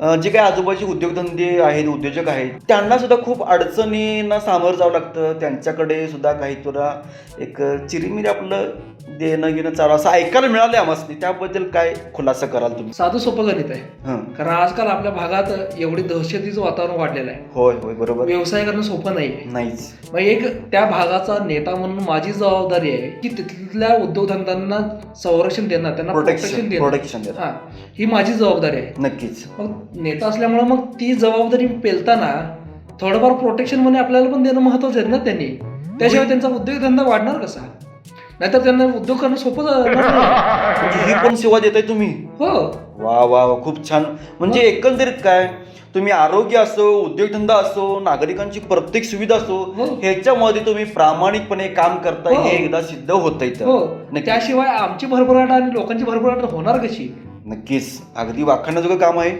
जे काही आजूबाजूचे उद्योगधंदे आहेत, उद्योजक आहेत, त्यांना सुद्धा खूप अडचणींना सामोरं जावं लागतं. त्यांच्याकडे सुद्धा काही तुला एक चिरीमिरी आपलं देणं घेणं चालू असं ऐकायला मिळालं आम्हाला. त्याबद्दल काय खुलासा कराल तुम्ही? साधं सोपं गणित आहे. कारण आजकाल आपल्या भागात एवढी दहशतीचं वातावरण वाढलेलं आहे. होय होय बरोबर. व्यवसाय करणं सोपं नाही. नाहीच. मग एक त्या भागाचा नेता म्हणून माझी जबाबदारी आहे की तिथल्या उद्योगधंद्यांना संरक्षण देणं, त्यांना प्रोटेक्शन देणं, हा ही माझी जबाबदारी आहे. नक्कीच. मग नेता असल्यामुळे मग ती जबाबदारी पेलताना थोडंफार प्रोटेक्शन मध्ये आपल्याला पण देणं महत्वाचं आहे ना. त्यांनी त्याशिवाय त्यांचा उद्योगधंदा वाढणार कसा? नाहीतर त्यांना उद्योग करणं सोपं म्हणजे ही पण सेवा देताय तुम्ही? हो. वा वा वा, खूप छान. म्हणजे एकंदरीत काय तुम्ही आरोग्य असो, उद्योगधंदा असो, नागरिकांची प्रत्येक सुविधा असो, ह्याच्यामध्ये तुम्ही प्रामाणिकपणे काम करताय हे एकदा सिद्ध होत आहे. त्याशिवाय आमची भरभराट आणि लोकांची भरभराट होणार कशी? नक्कीच, अगदी वाखाणण्याजोगं काम आहे.